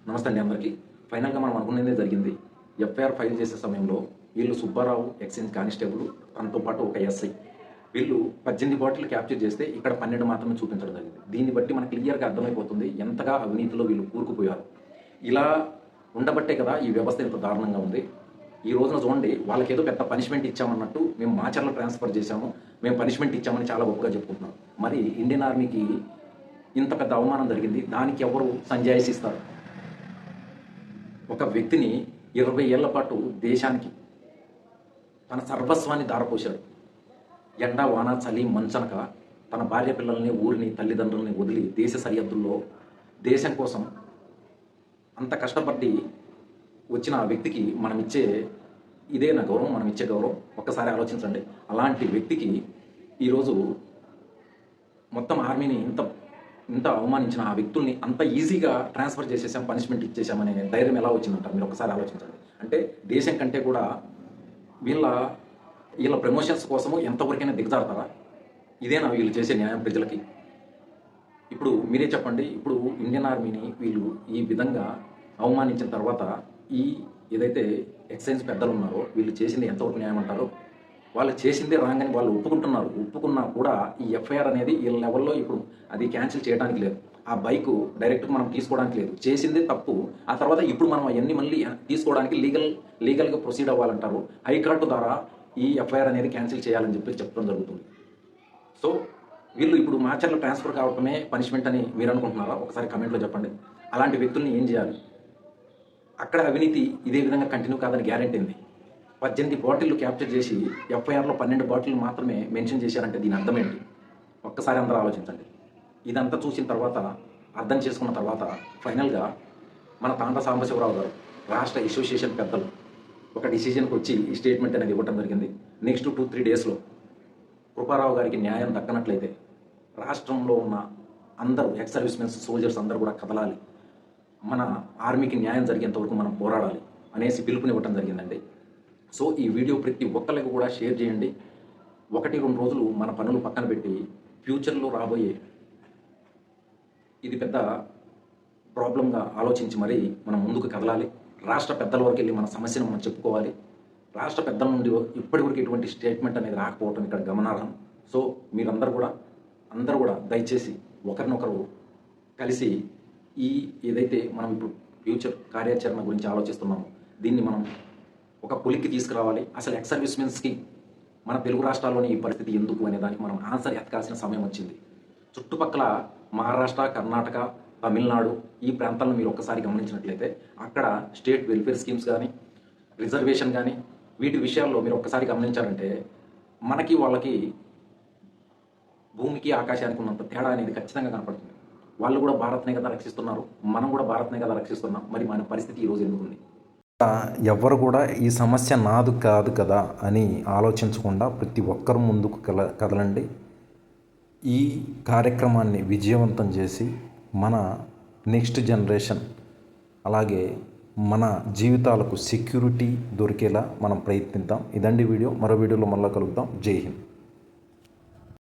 నమస్తే అండి అందరికీ. ఫైనల్గా మనం అనుకున్నదే జరిగింది. ఎఫ్ఐఆర్ ఫైల్ చేసే సమయంలో వీళ్ళు సుబ్బారావు ఎక్సైజ్ కానిస్టేబుల్, తనతో పాటు ఒక ఎస్ఐ, వీళ్ళు 18 బాటిల్ క్యాప్చర్ చేస్తే ఇక్కడ 12 మాత్రమే చూపించడం జరిగింది. దీన్ని బట్టి మనకు క్లియర్గా అర్థమైపోతుంది ఎంతగా అవినీతిలో వీళ్ళు కూరుకుపోయారు. ఇలా ఉండబట్టే కదా ఈ వ్యవస్థ ఇంత దారుణంగా ఉంది. ఈ రోజున చూడండి, వాళ్ళకి ఏదో పెద్ద పనిష్మెంట్ ఇచ్చామన్నట్టు మేము మాచర్ల ట్రాన్స్ఫర్ చేశాము, మేము పనిష్మెంట్ ఇచ్చామని చాలా గొప్పగా చెప్పుకుంటున్నాం. మరి ఇండియన్ ఆర్మీకి ఇంత పెద్ద అవమానం జరిగింది, దానికి ఎవరు సంజాయిషి ఇస్తారు? ఒక వ్యక్తిని 20 ఏళ్ల పాటు దేశానికి తన సర్వస్వాన్ని దారపోశాడు. ఎండ వాన చలి మంచనక తన భార్య పిల్లల్ని, ఊరిని, తల్లిదండ్రుల్ని వదిలి దేశ సరిహద్దుల్లో దేశం కోసం అంత కష్టపడి వచ్చిన ఆ వ్యక్తికి మనం ఇచ్చే ఇదే నా గౌరవం, మనం ఇచ్చే గౌరవం? ఒక్కసారి ఆలోచించండి. అలాంటి వ్యక్తికి ఈరోజు మొత్తం ఆర్మీని ఇంత అవమానించిన ఆ వ్యక్తుల్ని అంత ఈజీగా ట్రాన్స్ఫర్ చేసేసాం, పనిష్మెంట్ ఇచ్చేసామనే ధైర్యం ఎలా వచ్చిందంటారు? మీరు ఒకసారి ఆలోచించండి. అంటే దేశం కంటే కూడా వీళ్ళ ప్రమోషన్స్ కోసము ఎంతవరకైనా దిగజారుతారా? ఇదేనా వీళ్ళు చేసే న్యాయం ప్రజలకి? ఇప్పుడు మీరే చెప్పండి. ఇప్పుడు ఇండియన్ ఆర్మీని వీళ్ళు ఈ విధంగా అవమానించిన తర్వాత ఏదైతే ఎక్సైజ్ పెద్దలు ఉన్నారో వీళ్ళు చేసింది ఎంతవరకు న్యాయం అంటారో? వాళ్ళు చేసిందే రాంగ్ అని వాళ్ళు ఒప్పుకుంటున్నారు. ఒప్పుకున్నా కూడా ఈ ఎఫ్ఐఆర్ అనేది వీళ్ళ లెవెల్లో ఇప్పుడు అది క్యాన్సిల్ చేయడానికి లేదు. ఆ బైక్ డైరెక్ట్గా మనం తీసుకోవడానికి లేదు. చేసిందే తప్పు. ఆ తర్వాత ఇప్పుడు మనం అవన్నీ మళ్ళీ తీసుకోవడానికి లీగల్గా ప్రొసీడ్ అవ్వాలంటారు. హైకోర్టు ద్వారా ఈ ఎఫ్ఐఆర్ అనేది క్యాన్సిల్ చేయాలని చెప్పడం జరుగుతుంది. సో వీళ్ళు ఇప్పుడు మాచర్ల ట్రాన్స్ఫర్ కావటమే పనిష్మెంట్ అని మీరు అనుకుంటున్నారా? ఒకసారి కమెంట్లో చెప్పండి. అలాంటి వ్యక్తుల్ని ఏం చేయాలి? అక్కడ అవినీతి ఇదే విధంగా కంటిన్యూ కాదని గ్యారెంటీ ఉంది. 18 బాటిల్లు క్యాప్చర్ చేసి ఎఫ్ఐఆర్లో 12 బాటిల్ మాత్రమే మెన్షన్ చేశారంటే దీని అర్థం ఏంటి? ఒక్కసారి అందరూ ఆలోచించండి. ఇదంతా చూసిన తర్వాత, అర్థం చేసుకున్న తర్వాత ఫైనల్గా మన తాండ్ర సాంబశివరావు గారు, రాష్ట్ర అసోసియేషన్ పెద్దలు ఒక డిసిజన్కి వచ్చి ఈ స్టేట్మెంట్ అనేది ఇవ్వడం జరిగింది. నెక్స్ట్ 2-3 డేస్లో కృపారావు గారికి న్యాయం దక్కనట్లయితే రాష్ట్రంలో ఉన్న అందరూ ఎక్స్ సర్వీస్మెన్స్, సోల్జర్స్ అందరూ కూడా కదలాలి, మన ఆర్మీకి న్యాయం జరిగేంత వరకు మనం పోరాడాలి అనేసి పిలుపునివ్వటం జరిగిందండి. సో ఈ వీడియో ప్రతి ఒక్కరికి కూడా షేర్ చేయండి. 1-2 రోజులు మన పనులు పక్కన పెట్టి ఫ్యూచర్లో రాబోయే ఇది పెద్ద ప్రాబ్లంగా ఆలోచించి మరీ మనం ముందుకు కదలాలి. రాష్ట్ర పెద్దల వరకు వెళ్ళి మన సమస్యను మనం చెప్పుకోవాలి. రాష్ట్ర పెద్దల నుండి ఇప్పటివరకు ఎటువంటి స్టేట్మెంట్ అనేది రాకపోవటం ఇక్కడ గమనార్హం. సో మీరందరూ కూడా దయచేసి ఒకరినొకరు కలిసి ఏదైతే మనం ఇప్పుడు ఫ్యూచర్ కార్యాచరణ గురించి ఆలోచిస్తున్నామో దీన్ని మనం ఒక కొలిక్కి తీసుకురావాలి. అసలు ఎక్స్ సర్వీస్మెన్స్కి మన తెలుగు రాష్ట్రాల్లోని ఈ పరిస్థితి ఎందుకు అనే దానికి మనం ఆన్సర్ ఎతకాల్సిన సమయం వచ్చింది. చుట్టుపక్కల మహారాష్ట్ర, కర్ణాటక, తమిళనాడు ఈ ప్రాంతాలను మీరు ఒక్కసారి గమనించినట్లయితే అక్కడ స్టేట్ వెల్ఫేర్ స్కీమ్స్ కానీ, రిజర్వేషన్ కానీ, వీటి విషయాల్లో మీరు ఒక్కసారి గమనించారంటే మనకి వాళ్ళకి భూమికి ఆకాశానికి ఉన్నంత తేడా అనేది ఖచ్చితంగా కనపడుతుంది. వాళ్ళు కూడా భారత్నే కదా రక్షిస్తున్నారు, మనం కూడా భారత్నే కదా రక్షిస్తున్నాం. మరి మన పరిస్థితి ఈరోజు ఎందుకుంది? ఎవరు కూడా ఈ సమస్య నాది కాదు కదా అని ఆలోచించకుండా ప్రతి ఒక్కరు ముందుకు కదలండి. ఈ కార్యక్రమాన్ని విజయవంతం చేసి మన నెక్స్ట్ జనరేషన్ అలాగే మన జీవితాలకు సెక్యూరిటీ దొరికేలా మనం ప్రయత్నిద్దాం. ఇదండి వీడియో. మరో వీడియోలో మళ్ళీ కలుద్దాం. జై హింద్.